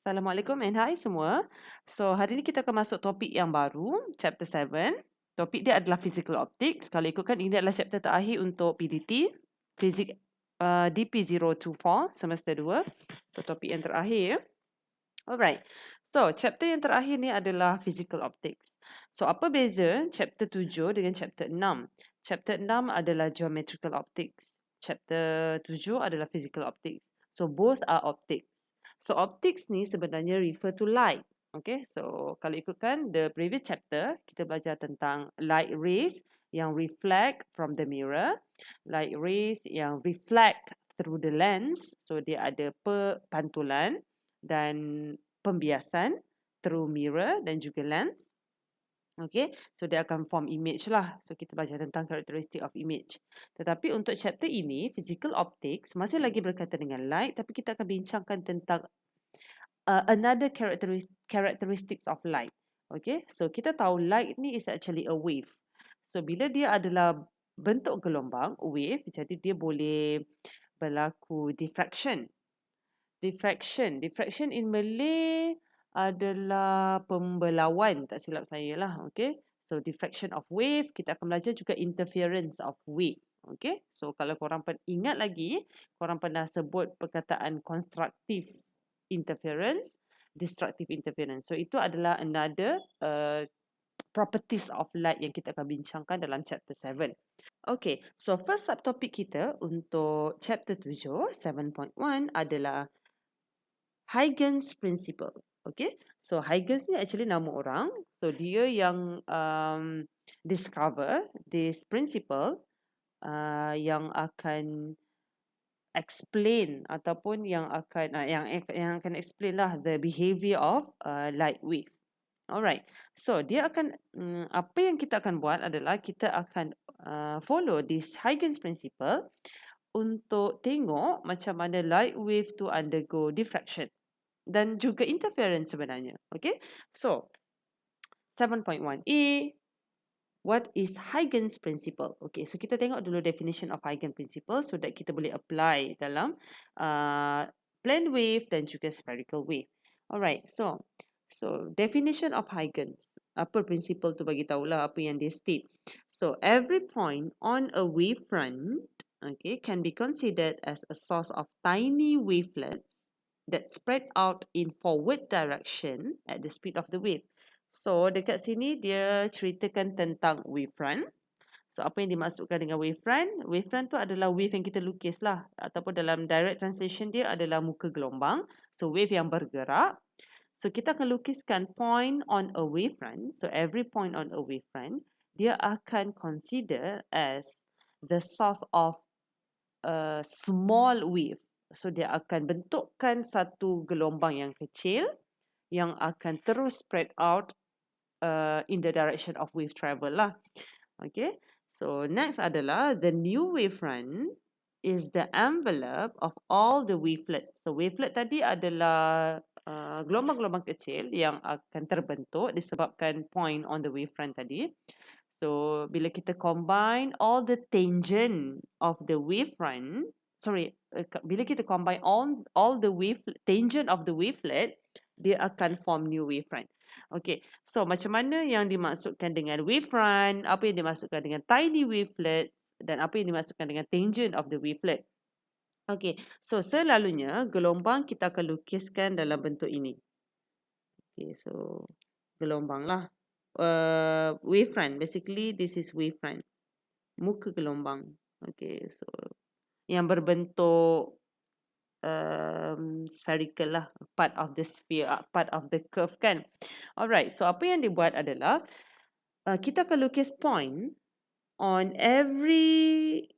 Assalamualaikum and hai semua. So, hari ni kita akan masuk topik yang baru, chapter 7. Topik dia adalah physical optics. Kalau ikutkan, ini adalah chapter terakhir untuk PDT, Fizik DP024, semester 2. So, topik yang terakhir. Alright. So, chapter yang terakhir ni adalah physical optics. So, apa beza chapter 7 dengan chapter 6? Chapter 6 adalah geometrical optics. Chapter 7 adalah physical optics. So, both are optics. So, optics ni sebenarnya refer to light. Okay, so kalau ikutkan the previous chapter, kita belajar tentang light rays yang reflect from the mirror, light rays yang reflect through the lens. So, dia ada pantulan dan pembiasan through mirror dan juga lens. Okay, so dia akan form image lah. So kita belajar tentang characteristic of image. Tetapi untuk chapter ini, physical optics masih lagi berkaitan dengan light, tapi kita akan bincangkan tentang another characteristics of light. Okay, so kita tahu light ni is actually a wave. So bila dia adalah bentuk gelombang, wave, jadi dia boleh berlaku diffraction. Diffraction in Malay adalah pembelauan, tak silap saya lah. Okay. So, diffraction of wave. Kita akan belajar juga interference of wave. Okay. So, kalau korang ingat lagi, korang pernah sebut perkataan constructive interference, destructive interference. So, itu adalah another properties of light yang kita akan bincangkan dalam chapter 7. Okay. So, first subtopic kita untuk chapter 7, 7.1 adalah Huygens principle. Okay, so Huygens ni actually nama orang. So dia yang discover this principle yang akan explain ataupun yang akan explain lah the behavior of light wave. Alright, so dia akan apa yang kita akan buat adalah kita akan follow this Huygens principle untuk tengok macam mana light wave tu undergo diffraction dan juga interference sebenarnya. Okay, so 7.1a, what is Huygens principle? Okay, so kita tengok dulu definition of Huygens principle so that kita boleh apply dalam plane wave dan juga spherical wave. Alright, so definition of Huygens. Apa principle tu, bagi tahulah apa yang dia state. So every point on a wavefront, okay, can be considered as a source of tiny wavelets that spread out in forward direction at the speed of the wave. So, dekat sini dia ceritakan tentang wavefront. So, apa yang dimaksudkan dengan wavefront? Wavefront tu adalah wave yang kita lukis lah. Ataupun dalam direct translation dia adalah muka gelombang. So, wave yang bergerak. So, kita akan lukiskan point on a wavefront. So, every point on a wavefront, dia akan consider as the source of a small wave. So, dia akan bentukkan satu gelombang yang kecil yang akan terus spread out in the direction of wave travel lah. Okay. So, next adalah the new wavefront is the envelope of all the wavelets. So, wavelet tadi adalah gelombang-gelombang kecil yang akan terbentuk disebabkan point on the wavefront tadi. So, bila kita combine all the tangent of the wavefront, bila kita combine all the tangent of the wavelet, dia akan form new wavefront. Okay, so macam mana yang dimaksudkan dengan wavefront, apa yang dimaksudkan dengan tiny wavelet, dan apa yang dimaksudkan dengan tangent of the wavelet. Okay, so selalunya gelombang kita akan lukiskan dalam bentuk ini. Okay, so gelombang lah. Wavefront, basically this is wavefront. Muka gelombang. Okay, so yang berbentuk spherical lah, part of the sphere, part of the curve kan. Alright, so apa yang dibuat adalah kita akan lukis point on every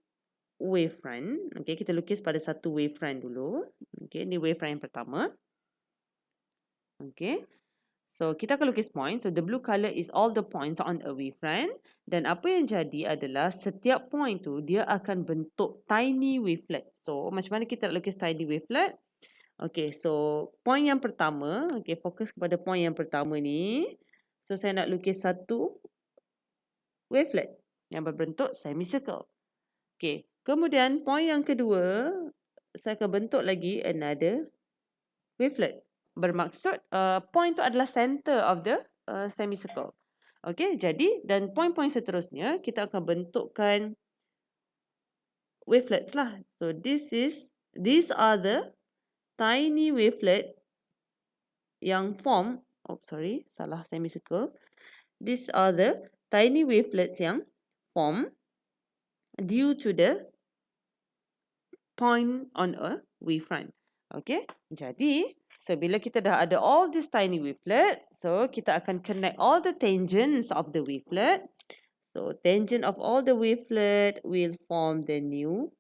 wavefront. Okay, kita lukis pada satu wavefront dulu. Okay, ni wavefront yang pertama. Okay, so kita akan lukis point. So the blue color is all the points on a wavefront. Dan apa yang jadi adalah setiap point tu dia akan bentuk tiny wavelet. So macam mana kita lukis tiny wavelet? Okay, so point yang pertama, okay, fokus kepada point yang pertama ni. So saya nak lukis satu wavelet yang berbentuk semicircle. Okay, kemudian point yang kedua, saya akan bentuk lagi another wavelet. bermaksud point tu adalah center of the semicircle. Okay, jadi dan point-point seterusnya kita akan bentukkan wavelets lah. So these are the tiny wavelet yang form, salah semicircle. These are the tiny wavelets yang form due to the point on a wavefront. Okay, jadi so bila kita dah ada all these tiny wavelet, so kita akan connect all the tangents of the wavelet. So tangent of all the wavelet will form the new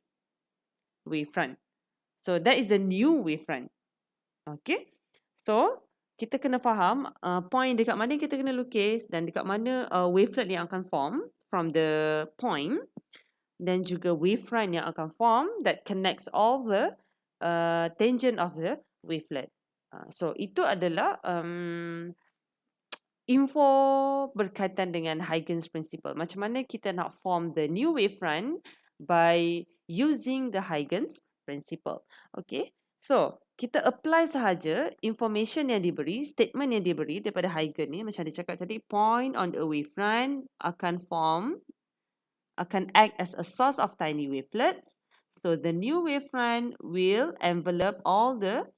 wavefront. So that is the new wavefront. Okay, so kita kena faham point dekat mana kita kena lukis dan dekat mana wavelet yang akan form from the point, dan juga wavefront yang akan form that connects all the tangent of the wavelet. So itu adalah info berkaitan dengan Huygens principle. Macam mana kita nak form the new wavefront by using the Huygens principle. Okay, so kita apply sahaja information yang diberi, statement yang diberi daripada Huygens ni. Macam dia cakap tadi, point on the wavefront akan act as a source of tiny wavelets. So the new wavefront will envelop all the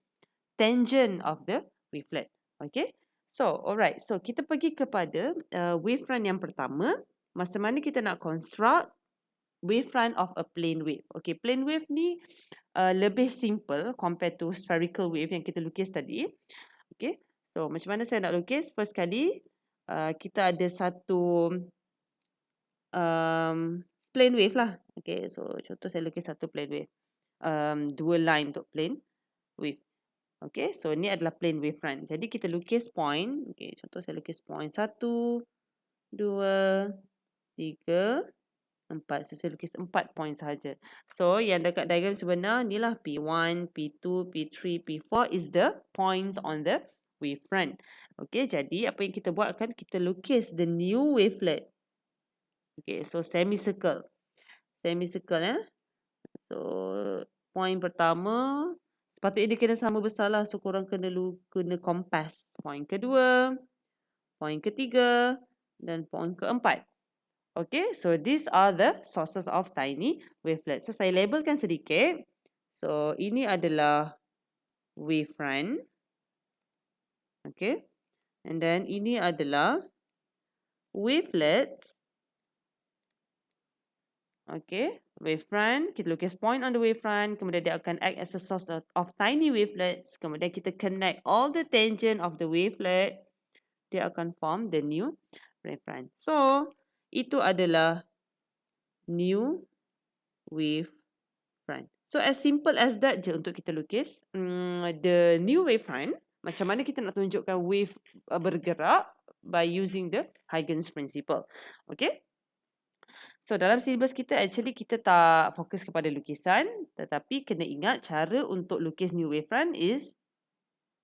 tangent of the wavelet. Okay. So alright. So kita pergi kepada wavefront yang pertama. Masa mana kita nak construct wavefront of a plane wave. Okay. Plane wave ni lebih simple compared to spherical wave yang kita lukis tadi. Okay. So macam mana saya nak lukis? First kali kita ada satu plane wave lah. Okay, so contoh saya lukis satu plane wave. Dua line untuk plane wave. Okay, so ni adalah plane wavefront. Jadi kita lukis point. Okay, contoh saya lukis point 1, 2, 3, 4. So saya lukis 4 point sahaja. So yang dekat diagram sebenar ni lah P1, P2, P3, P4 is the points on the wavefront. Okay, jadi apa yang kita buat kan, kita lukis the new wavelet. Okay, so semicircle. Semicircle So point pertama sepatutnya dia kena sama besar lah. So korang kena kompas. Point kedua, point ketiga dan point keempat. Okay, so these are the sources of tiny wavelets. So saya labelkan sedikit. So ini adalah wavefront. Okay, and then ini adalah wavelets. Okay, wavefront, kita lukis point on the wavefront, kemudian dia akan act as a source of tiny wavelets, kemudian kita connect all the tangent of the wavelet, dia akan form the new wavefront. So, itu adalah new wavefront. So, as simple as that je untuk kita lukis the new wavefront. Macam mana kita nak tunjukkan wave bergerak by using the Huygens principle. Okay. So dalam silibus kita actually kita tak fokus kepada lukisan, tetapi kena ingat cara untuk lukis new wavefront is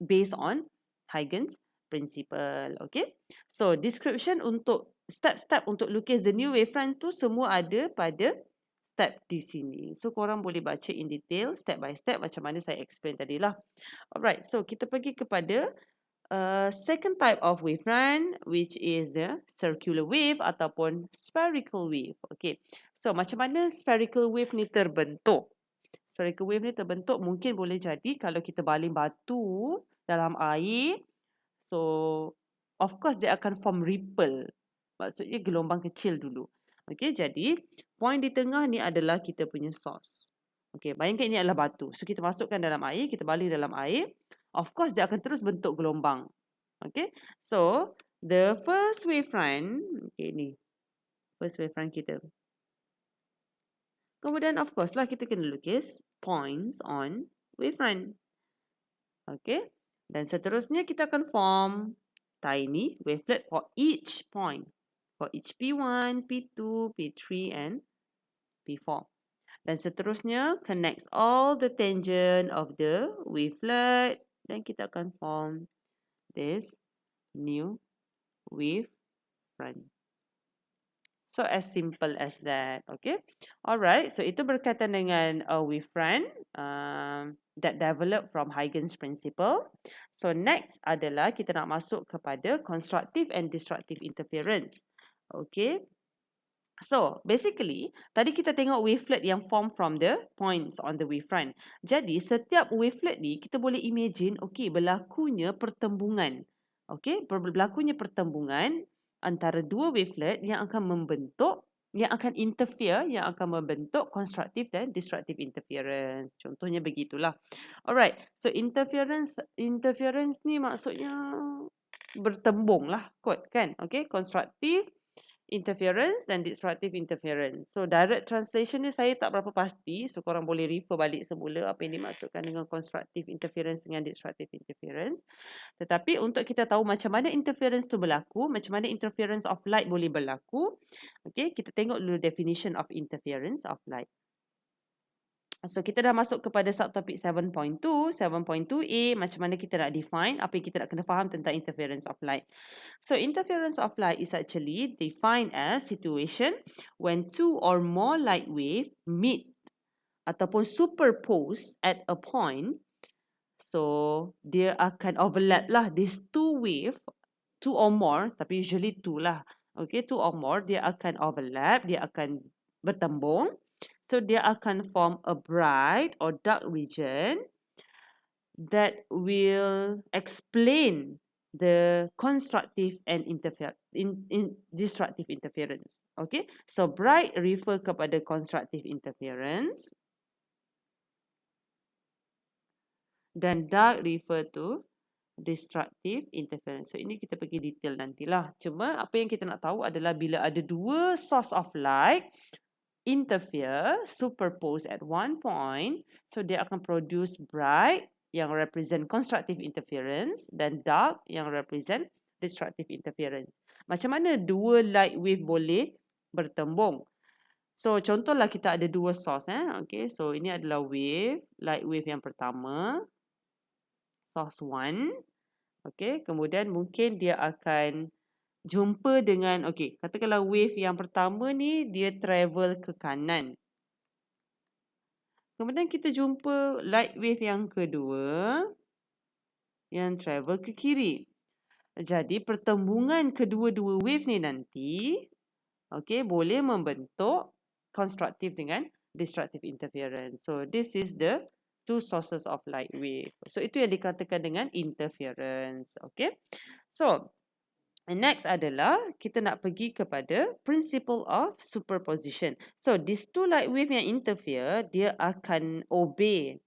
based on Huygens principle. Okay. So description untuk step-step untuk lukis the new wavefront tu semua ada pada step di sini. So korang boleh baca in detail step by step macam mana saya explain tadi lah. Alright, so kita pergi kepada second type of wavefront, which is the circular wave ataupun spherical wave. Okay, so macam mana spherical wave ni terbentuk? Spherical wave ni terbentuk mungkin boleh jadi kalau kita baling batu dalam air. So, of course dia akan form ripple. Maksudnya gelombang kecil dulu. Okay, jadi point di tengah ni adalah kita punya source. Okay, bayangkan ini adalah batu. So, kita masukkan dalam air, kita baling dalam air. Of course, dia akan terus bentuk gelombang. Okay, so the first wavefront, okay ni, first wavefront kita. Kemudian of course lah kita kena lukis points on wavefront. Okay, dan seterusnya kita akan form tiny wavelet for each point. For each P1, P2, P3 and P4. Dan seterusnya connects all the tangent of the wavelet. Dan kita akan form this new wavefront. So as simple as that. Okay. Alright. So itu berkaitan dengan wavefront. that develop from Huygens principle. So next adalah kita nak masuk kepada constructive and destructive interference. Okay. So basically tadi kita tengok wavelet yang form from the points on the wavefront. Jadi setiap wavelet ni kita boleh imagine berlakunya pertembungan. Berlakunya pertembungan antara dua wavelet yang akan membentuk, yang akan interfere, yang akan membentuk constructive dan destructive interference. Contohnya begitulah. Alright, so interference ni maksudnya bertembung lah kot kan. Okay, constructive interference dan destructive interference. So direct translation ni saya tak berapa pasti. So korang boleh refer balik semula apa yang dimaksudkan dengan constructive interference dengan destructive interference. Tetapi untuk kita tahu macam mana interference tu berlaku, macam mana interference of light boleh berlaku, okay, kita tengok dulu definition of interference of light. So kita dah masuk kepada subtopik 7.2, 7.2a, macam mana kita nak define, apa yang kita nak kena faham tentang interference of light. So interference of light is actually defined as situation when two or more light wave meet ataupun superpose at a point. So dia akan overlap lah these two wave, two or more, tapi usually two lah. Okay, two or more, dia akan overlap, dia akan bertembung. So dia akan form a bright or dark region that will explain the constructive and destructive interference. Okay, so bright refer kepada constructive interference dan dark refer to destructive interference. So ini kita pergi detail nantilah. Cuma apa yang kita nak tahu adalah bila ada dua source of light interfere, superpose at one point, so dia akan produce bright yang represent constructive interference dan dark yang represent destructive interference. Macam mana dua light wave boleh bertembung? So contohlah kita ada dua source okay, so ini adalah light wave yang pertama, source 1. Okay, kemudian mungkin dia akan jumpa dengan, okay, katakanlah wave yang pertama ni dia travel ke kanan. Kemudian kita jumpa light wave yang kedua yang travel ke kiri. Jadi pertembungan kedua-dua wave ni nanti, okay, boleh membentuk constructive dengan destructive interference. So this is the two sources of light wave. So itu yang dikatakan dengan interference. Okay. So next adalah kita nak pergi kepada principle of superposition. So these two light wave yang interfere, dia akan obey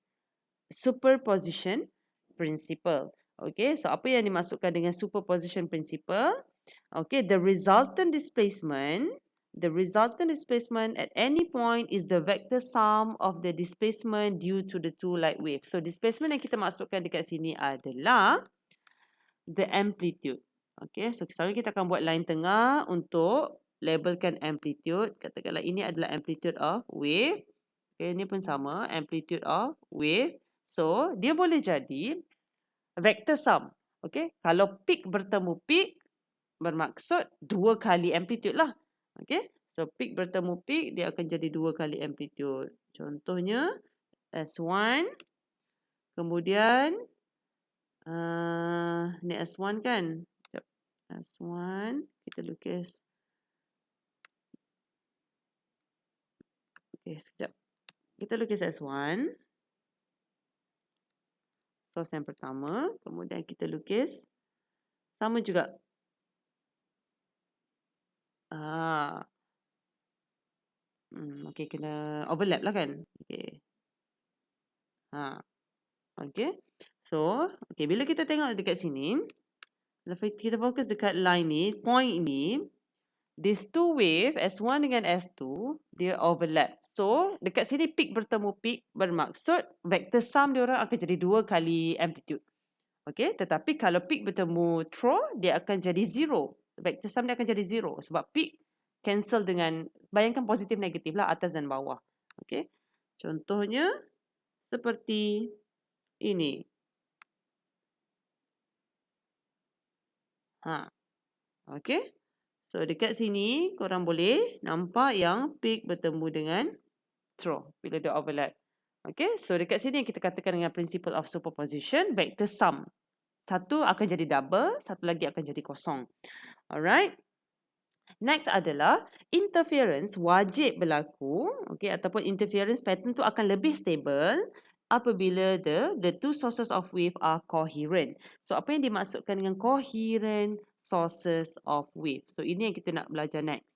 superposition principle. Okay, so apa yang dimaksudkan dengan superposition principle? Okay, the resultant displacement at any point is the vector sum of the displacement due to the two light waves. So displacement yang kita maksudkan dekat sini adalah the amplitude. Okay, so sekarang kita akan buat line tengah untuk labelkan amplitude. Katakanlah ini adalah amplitude of wave. Okay, ini pun sama, amplitude of wave. So, dia boleh jadi vector sum. Okay, kalau peak bertemu peak, bermaksud dua kali amplitude lah. Okay, so peak bertemu peak, dia akan jadi dua kali amplitude. Contohnya, S1. Kemudian, ni S1 kan? S1, kita lukis. Okay, sekejap. Kita lukis S1. Source yang pertama. Kemudian kita lukis. Sama juga. Okay, kena overlap lah kan? Okay. Okay. So, okay, bila kita tengok dekat sini, kita fokus dekat line ni, point ni, these two wave, S1 dengan S2, dia overlap. So, dekat sini peak bertemu peak bermaksud vector sum dia orang akan jadi dua kali amplitude. Okay, tetapi kalau peak bertemu throw, dia akan jadi zero. Vector sum dia akan jadi zero sebab peak cancel dengan, bayangkan positif negatif lah atas dan bawah. Okay, contohnya seperti ini. Okay. So, dekat sini, korang boleh nampak yang peak bertemu dengan throw bila dia overlap. Okay, so dekat sini kita katakan dengan principle of superposition, vector sum. Satu akan jadi double, satu lagi akan jadi kosong. Alright. Next adalah interference wajib berlaku, okay, ataupun interference pattern tu akan lebih stable apabila the two sources of wave are coherent. So apa yang dimaksudkan dengan coherent sources of wave? So ini yang kita nak belajar next.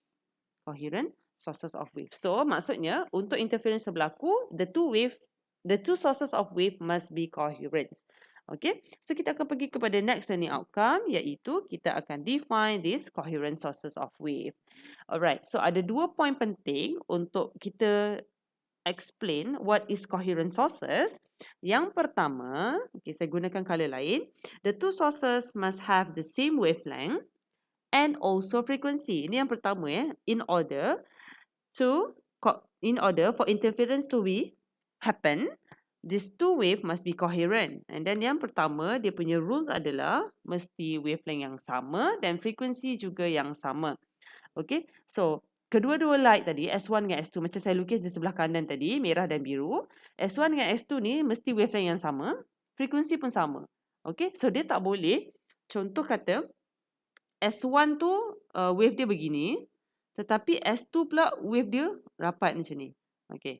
Coherent sources of wave. So maksudnya untuk interference berlaku, the two sources of wave must be coherent. Okay, so kita akan pergi kepada next learning outcome, iaitu kita akan define this coherent sources of wave. Alright, so ada 2 point penting untuk kita explain what is coherent sources. Yang pertama, okay, saya gunakan color lain. The two sources must have the same wavelength and also frequency. Ini yang pertama ya. In order for interference to be happen, these two wave must be coherent. And then yang pertama, dia punya rules adalah mesti wavelength yang sama dan frequency juga yang sama. Okay, so kedua-dua light tadi, S1 dengan S2, macam saya lukis di sebelah kanan tadi, merah dan biru. S1 dengan S2 ni mesti wavelength yang sama, frequency pun sama. Okay, so dia tak boleh, contoh kata, S1 tu wave dia begini, tetapi S2 pula wave dia rapat macam ni. Okay.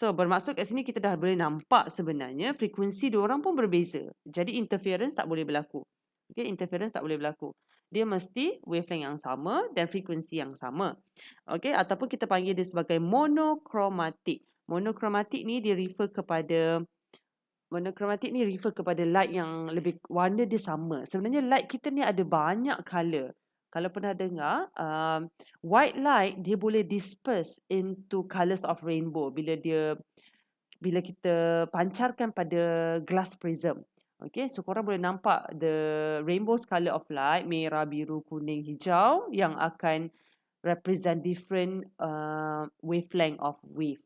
So, bermaksud kat sini kita dah boleh nampak sebenarnya frekuensi diorang pun berbeza. Jadi, interference tak boleh berlaku. Okay, interference tak boleh berlaku. Dia mesti wavelength yang sama dan frekuensi yang sama. Okay, ataupun kita panggil dia sebagai monochromatic. Monochromatic ni dia refer kepada light yang lebih warna dia sama. Sebenarnya light kita ni ada banyak color. Kalau pernah dengar, white light dia boleh disperse into colors of rainbow bila kita pancarkan pada glass prism. Okay, so korang boleh nampak the rainbow color of light, merah, biru, kuning, hijau yang akan represent different wavelength of wave.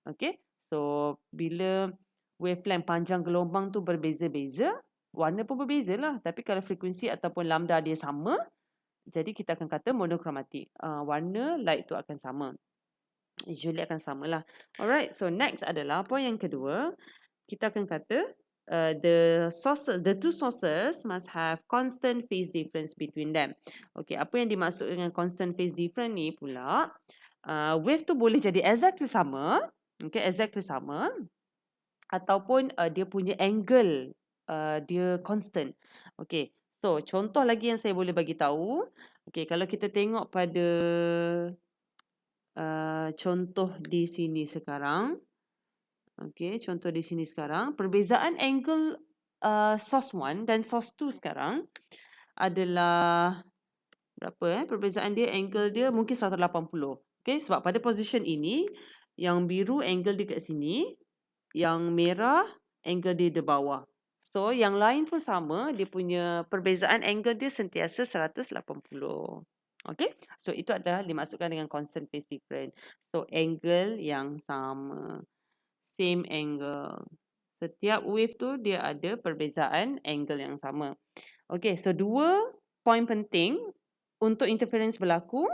Okay, so bila wavelength panjang gelombang tu berbeza-beza, warna pun berbezalah. Tapi kalau frekuensi ataupun lambda dia sama, jadi kita akan kata monochromatic. Warna light tu akan sama. Usually akan samalah. Alright, so next adalah point yang kedua. Kita akan kata the two sources must have constant phase difference between them. Okay, apa yang dimaksud dengan constant phase difference ni pula, wave tu boleh jadi exactly sama. Okay, exactly sama. Ataupun dia punya angle dia constant. Okay, so contoh lagi yang saya boleh bagi tahu. Okay, kalau kita tengok pada contoh di sini sekarang. Okay, contoh di sini sekarang. Perbezaan angle source 1 dan source 2 sekarang adalah berapa? Perbezaan dia, angle dia mungkin 180. Okay, sebab pada position ini, yang biru angle dia kat sini, yang merah angle dia di bawah. So, yang lain pun sama, dia punya perbezaan angle dia sentiasa 180. Okay, so itu adalah dimaksudkan dengan constant phase difference. So, angle yang sama. Same angle. Setiap wave tu dia ada perbezaan angle yang sama. Okay, so 2 point penting untuk interference berlaku,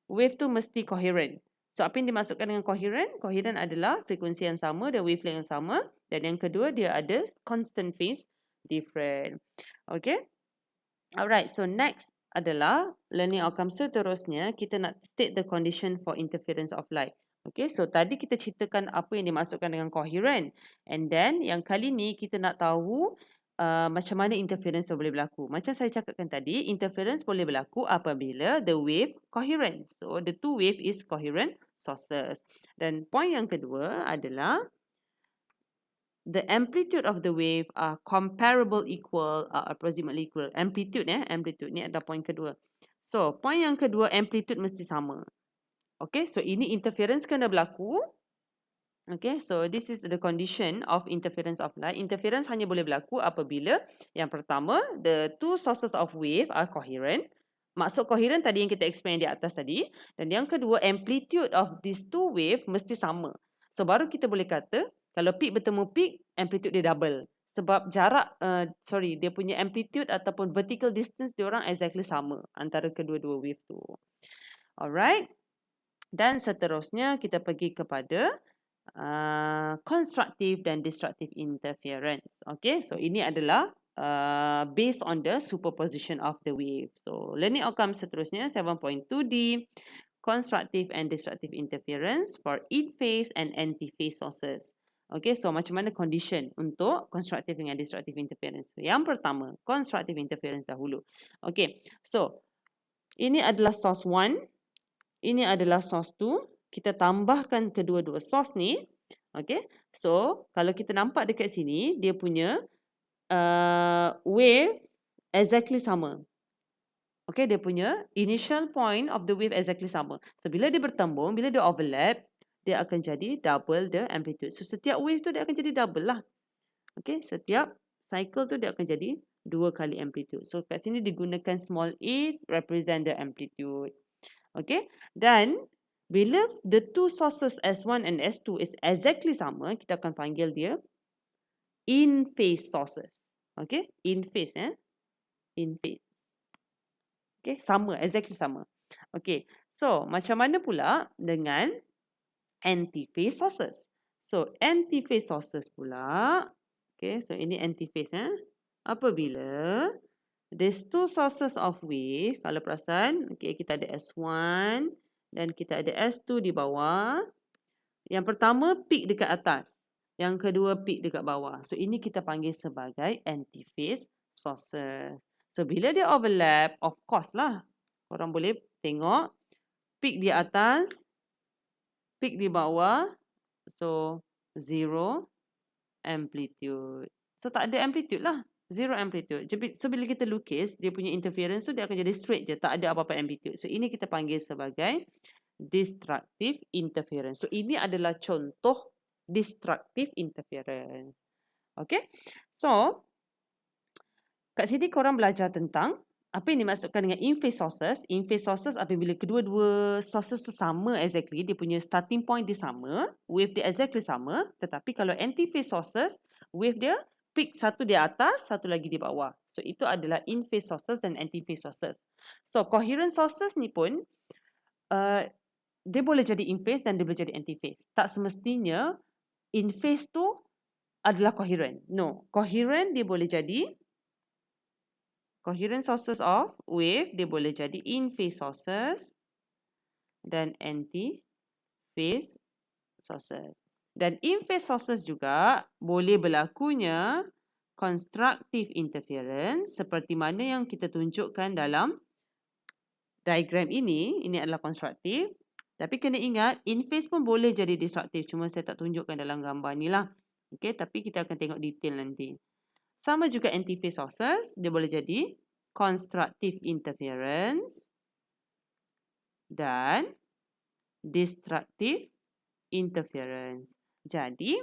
wave tu mesti coherent. So, apa yang dimaksudkan dengan coherent? Coherent adalah frekuensi yang sama dan wavelength yang sama. Dan yang kedua, dia ada constant phase difference. Okay. Alright, so next adalah learning outcome seterusnya. Kita nak state the condition for interference of light. Okay, so tadi kita ceritakan apa yang dimaksudkan dengan coherent. And then, yang kali ni kita nak tahu macam mana interference tu boleh berlaku. Macam saya cakapkan tadi, interference boleh berlaku apabila the wave coherent. So, the two wave is coherent sources. Dan point yang kedua adalah the amplitude of the wave are comparable, equal, approximately equal. Amplitude ni adalah point kedua. So, point yang kedua, amplitude mesti sama. Okay, so ini interference kena berlaku. Okay, so this is the condition of interference of light. Interference hanya boleh berlaku apabila yang pertama, the two sources of wave are coherent. Maksud coherent tadi yang kita explain di atas tadi. Dan yang kedua, amplitude of these two wave mesti sama. So, baru kita boleh kata, kalau peak bertemu peak, amplitude dia double. Sebab jarak, dia punya amplitude ataupun vertical distance diorang exactly sama antara kedua-dua wave tu. Alright. Dan seterusnya kita pergi kepada constructive dan destructive interference. Okay, so ini adalah based on the superposition of the wave. So learning outcome seterusnya 7.2D, constructive and destructive interference for in-phase and anti-phase sources. Okay, so macam mana condition untuk constructive dengan destructive interference? Yang pertama, constructive interference dahulu. Okay, so ini adalah source 1, ini adalah source 2. Kita tambahkan kedua-dua source ni. Okay, so kalau kita nampak dekat sini, dia punya wave exactly sama. Okay, dia punya initial point of the wave exactly sama. So, bila dia bertembung, bila dia overlap, dia akan jadi double the amplitude. So, setiap wave tu dia akan jadi double lah. Okay, setiap cycle tu dia akan jadi 2 kali amplitude. So, kat sini digunakan small a represent the amplitude. Okay, dan bila the two sources S1 and S2 is exactly sama, kita akan panggil dia in phase sources. Okay, in phase in phase. Okay, sama, exactly sama. Okay, so macam mana pula dengan anti-phase sources? So, anti-phase sources pula, okay, so ini anti-phase apabila these two sources of wave, kalau perasan, okay, kita ada S1 dan kita ada S2 di bawah. Yang pertama peak dekat atas, yang kedua peak dekat bawah. So, ini kita panggil sebagai anti-phase sources. So, bila dia overlap, of course lah, korang boleh tengok peak di atas, peak di bawah. So, zero amplitude. So, tak ada amplitude lah. Zero amplitude. So, bila kita lukis, dia punya interference tu dia akan jadi straight je. Tak ada apa-apa amplitude. So, ini kita panggil sebagai destructive interference. So, ini adalah contoh destructive interference. Okay. So, kat sini korang belajar tentang apa yang dimaksudkan dengan in-phase sources. In-phase sources apabila kedua-dua sources tu sama exactly, dia punya starting point dia sama, wave dia exactly sama, tetapi kalau anti-phase sources, wave dia peak satu di atas, satu lagi di bawah. So, itu adalah in-phase sources dan anti-phase sources. So, coherent sources ni pun, dia boleh jadi in-phase dan dia boleh jadi anti-phase. Tak semestinya in-phase tu adalah coherent. No, coherent dia boleh jadi coherent sources of wave, dia boleh jadi in-phase sources dan anti-phase sources. Dan in-phase sources juga boleh berlakunya constructive interference seperti mana yang kita tunjukkan dalam diagram ini. Ini adalah constructive. Tapi kena ingat, in-phase pun boleh jadi destructive. Cuma saya tak tunjukkan dalam gambar ni lah. Okay, tapi kita akan tengok detail nanti. Sama juga anti-phase sources, dia boleh jadi constructive interference dan destructive interference. Jadi,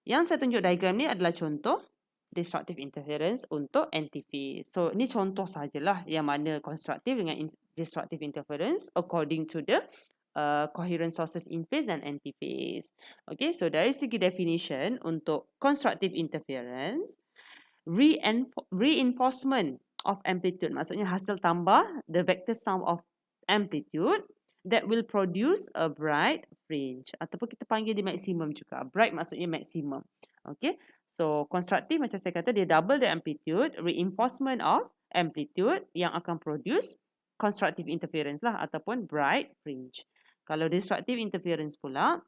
yang saya tunjuk diagram ni adalah contoh destructive interference untuk anti-phase. So, ni contoh sajalah yang mana constructive dengan destructive interference according to the coherent sources in phase dan anti-phase. Okay, so dari segi definition untuk constructive interference, reinforcement of amplitude, maksudnya hasil tambah the vector sum of amplitude that will produce a bright fringe, ataupun kita panggil dia maximum juga. Bright maksudnya maximum. Okay, so constructive macam saya kata dia double the amplitude, reinforcement of amplitude yang akan produce constructive interference lah ataupun bright fringe. Kalau destructive interference pula,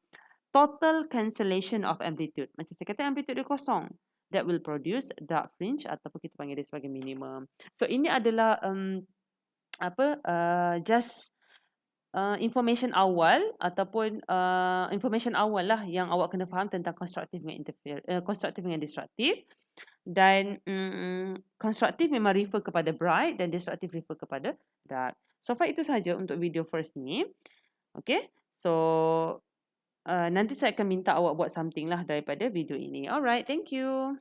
total cancellation of amplitude. Macam saya kata amplitude dia kosong. That will produce dark fringe ataupun kita panggil dia sebagai minimum. So ini adalah just information awal ataupun information awal lah yang awak kena faham tentang constructive dengan destructive. Dan constructive memang refer kepada bright dan destructive refer kepada dark. So far itu sahaja untuk video first ni. Okay, so nanti saya akan minta awak buat something lah daripada video ini. Alright, thank you.